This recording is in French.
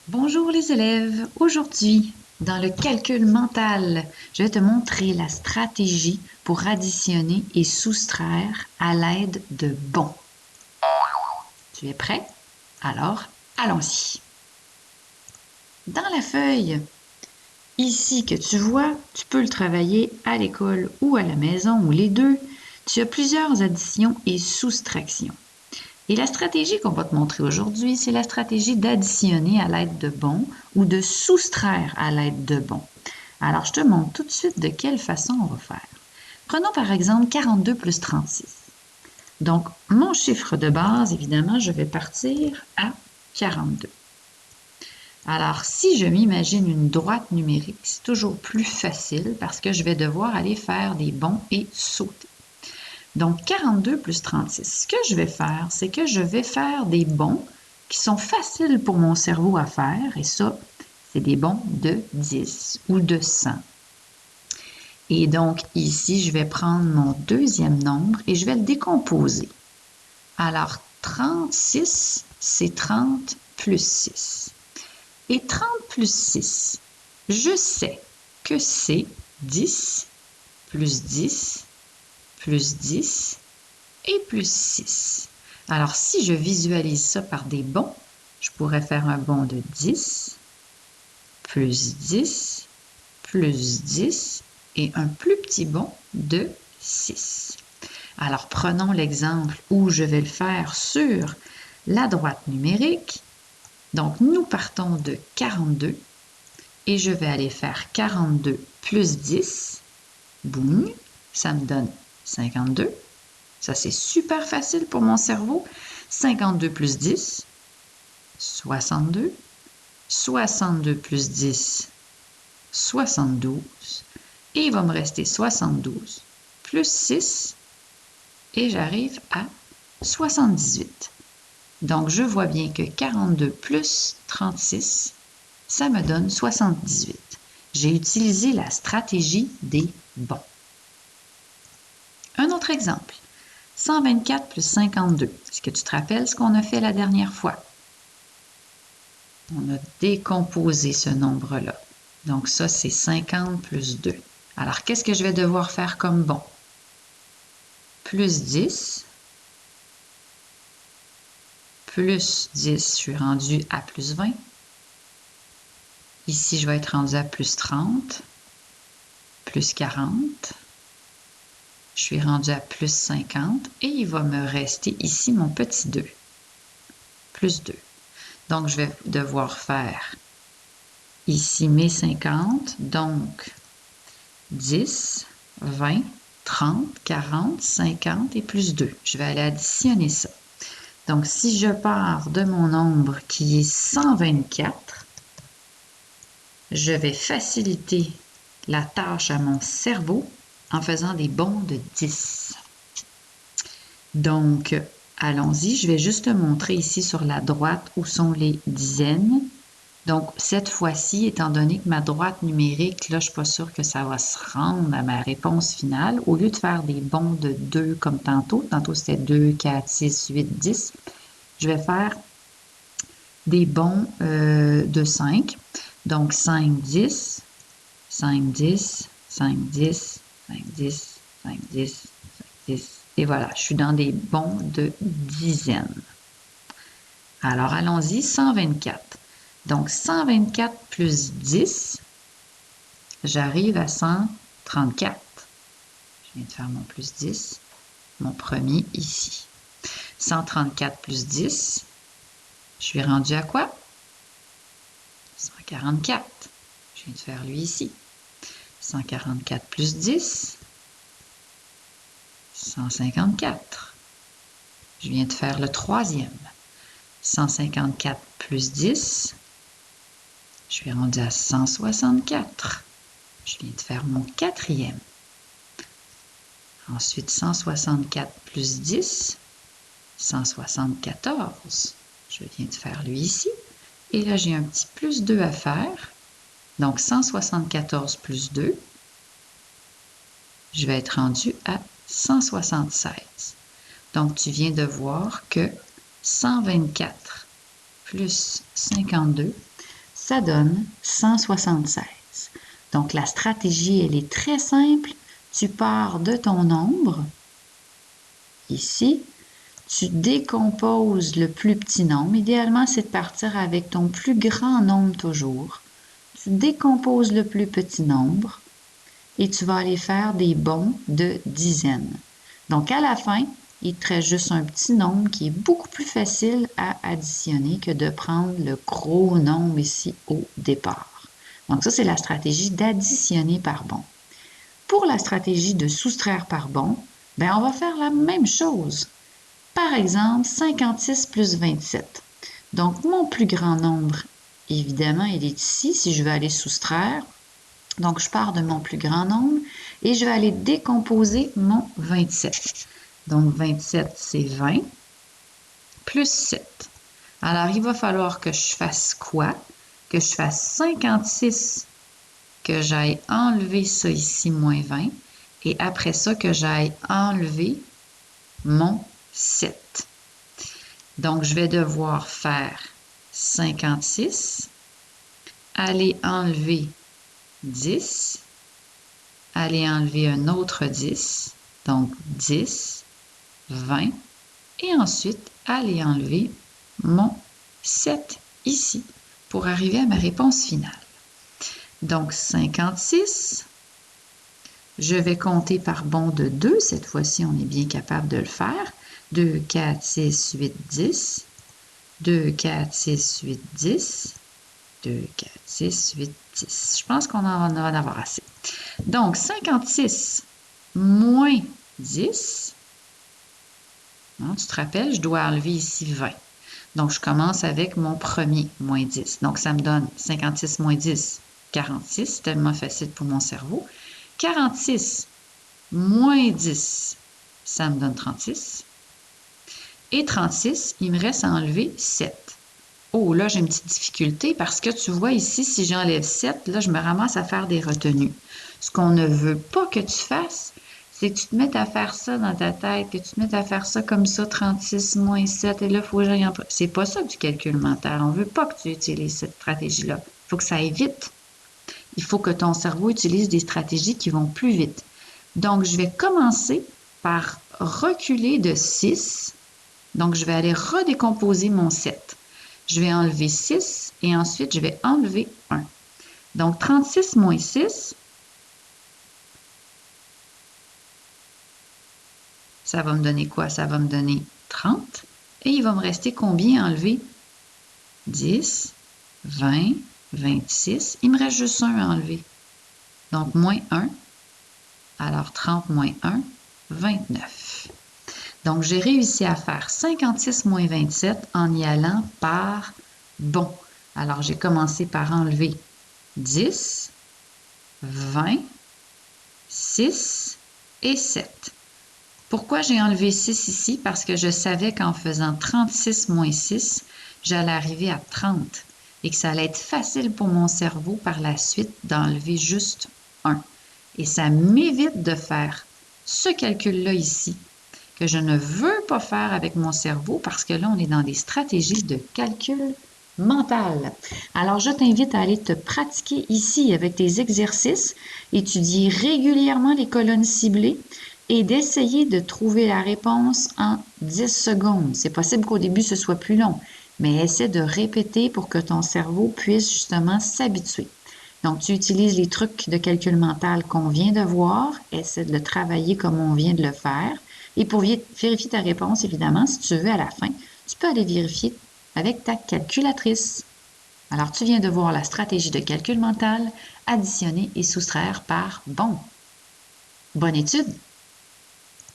Bonjour les élèves, aujourd'hui, dans le calcul mental, je vais te montrer la stratégie pour additionner et soustraire à l'aide de bons. Tu es prêt? Alors, allons-y. Dans la feuille, ici que tu vois, tu peux le travailler à l'école ou à la maison ou les deux. Tu as plusieurs additions et soustractions. Et la stratégie qu'on va te montrer aujourd'hui, c'est la stratégie d'additionner à l'aide de bons ou de soustraire à l'aide de bons. Alors, je te montre tout de suite de quelle façon on va faire. Prenons par exemple 42 plus 36. Donc, mon chiffre de base, évidemment, je vais partir à 42. Alors, si je m'imagine une droite numérique, c'est toujours plus facile parce que je vais devoir aller faire des bonds et sauter. Donc, 42 plus 36. Ce que je vais faire, c'est que je vais faire des bonds qui sont faciles pour mon cerveau à faire, et ça, c'est des bonds de 10 ou de 100. Et donc, ici, je vais prendre mon deuxième nombre et je vais le décomposer. Alors, 36, c'est 30 plus 6. Et 30 plus 6, je sais que c'est 10 plus 10 plus 10 et plus 6. Alors, si je visualise ça par des bonds, je pourrais faire un bond de 10, plus 10, plus 10 et un plus petit bond de 6. Alors, prenons l'exemple où je vais le faire sur la droite numérique. Donc, nous partons de 42 et je vais aller faire 42 plus 10. Boum, ça me donne 52. Ça, c'est super facile pour mon cerveau. 52 plus 10, 62. 62 plus 10, 72. Et il va me rester 72 plus 6 et j'arrive à 78. Donc, je vois bien que 42 plus 36, ça me donne 78. J'ai utilisé la stratégie des bons. Un autre exemple. 124 plus 52. Est-ce que tu te rappelles ce qu'on a fait la dernière fois? On a décomposé ce nombre-là. Donc ça, c'est 50 plus 2. Alors, qu'est-ce que je vais devoir faire comme bon? Plus 10. Plus 10, je suis rendu à plus 20. Ici, je vais être rendu à plus 30. Plus 40. Je suis rendu à plus 50. Et il va me rester ici mon petit 2. Plus 2. Donc, je vais devoir faire ici mes 50. Donc, 10, 20, 30, 40, 50 et plus 2. Je vais aller additionner ça. Donc, si je pars de mon nombre qui est 124, je vais faciliter la tâche à mon cerveau en faisant des bonds de 10. Donc, allons-y. Je vais juste te montrer ici sur la droite où sont les dizaines. Donc, cette fois-ci, étant donné que ma droite numérique, là, je ne suis pas sûre que ça va se rendre à ma réponse finale. Au lieu de faire des bonds de 2 comme tantôt c'était 2, 4, 6, 8, 10, je vais faire des bonds de 5. Donc, 5, 10, 5, 10, 5, 10, 5, 10, 5, 10, 5, 10. Et voilà, je suis dans des bonds de dizaines. Alors, allons-y, 124. Donc, 124 plus 10, j'arrive à 134. Je viens de faire mon plus 10, mon premier ici. 134 plus 10, je suis rendu à quoi? 144. Je viens de faire lui ici. 144 plus 10, 154. Je viens de faire le troisième. 154 plus 10, je suis rendu à 164. Je viens de faire mon quatrième. Ensuite, 164 plus 10, 174. Je viens de faire lui ici. Et là, j'ai un petit plus 2 à faire. Donc, 174 plus 2, je vais être rendu à 176. Donc, tu viens de voir que 124 plus 52, ça donne 176. Donc, la stratégie, elle est très simple. Tu pars de ton nombre, ici, tu décomposes le plus petit nombre. Idéalement, c'est de partir avec ton plus grand nombre toujours. Tu décomposes le plus petit nombre et tu vas aller faire des bonds de dizaines. Donc, à la fin, il te reste juste un petit nombre qui est beaucoup plus facile à additionner que de prendre le gros nombre ici au départ. Donc, ça, c'est la stratégie d'additionner par bond. Pour la stratégie de soustraire par bond, on va faire la même chose. Par exemple, 56 plus 27. Donc, mon plus grand nombre, évidemment, il est ici, si je veux aller soustraire. Donc, je pars de mon plus grand nombre et je vais aller décomposer mon 27. Donc, 27, c'est 20 plus 7. Alors, il va falloir que je fasse quoi? Que je fasse 56, que j'aille enlever ça ici, moins 20, et après ça, que j'aille enlever mon 7. Donc, je vais devoir faire 56, aller enlever 10, aller enlever un autre 10, donc 10, 20, et ensuite aller enlever mon 7 ici pour arriver à ma réponse finale. Donc 56, je vais compter par bond de 2, cette fois-ci on est bien capable de le faire. 2, 4, 6, 8, 10, 2, 4, 6, 8, 10, 2, 4, 6, 8, 10. Je pense qu'on en va en avoir assez. Donc, 56 moins 10, non, tu te rappelles, je dois enlever ici 20. Donc, je commence avec mon premier, moins 10. Donc, ça me donne 56 moins 10, 46. C'est tellement facile pour mon cerveau. 46 moins 10, ça me donne 36. Et 36, il me reste à enlever 7. Oh, là, j'ai une petite difficulté parce que tu vois ici, si j'enlève 7, là, je me ramasse à faire des retenues. Ce qu'on ne veut pas que tu fasses, c'est que tu te mettes à faire ça dans ta tête, que tu te mettes à faire ça comme ça, 36 moins 7, et là, il faut que j'aille en... C'est pas ça du calcul mental. On ne veut pas que tu utilises cette stratégie-là. Il faut que ça aille vite. Il faut que ton cerveau utilise des stratégies qui vont plus vite. Donc, je vais commencer par reculer de 6. Donc, je vais aller redécomposer mon 7. Je vais enlever 6 et ensuite, je vais enlever 1. Donc, 36 moins 6, ça va me donner quoi? Ça va me donner 30. Et il va me rester combien à enlever? 10, 20, 26. Il me reste juste 1 à enlever. Donc, moins 1. Alors, 30 moins 1, 29. Donc, j'ai réussi à faire 56 moins 27 en y allant par bon. Alors, j'ai commencé par enlever 10, 20, 6 et 7. Pourquoi j'ai enlevé 6 ici? Parce que je savais qu'en faisant 36 moins 6, j'allais arriver à 30 et que ça allait être facile pour mon cerveau par la suite d'enlever juste 1. Et ça m'évite de faire ce calcul-là ici, que je ne veux pas faire avec mon cerveau parce que là, on est dans des stratégies de calcul mental. Alors, je t'invite à aller te pratiquer ici avec tes exercices, étudier régulièrement les colonnes ciblées et d'essayer de trouver la réponse en 10 secondes. C'est possible qu'au début, ce soit plus long, mais essaie de répéter pour que ton cerveau puisse justement s'habituer. Donc, tu utilises les trucs de calcul mental qu'on vient de voir, essaie de le travailler comme on vient de le faire. Et pour vérifier ta réponse, évidemment, si tu veux à la fin, tu peux aller vérifier avec ta calculatrice. Alors, tu viens de voir la stratégie de calcul mental, additionner et soustraire par bon. Bonne étude!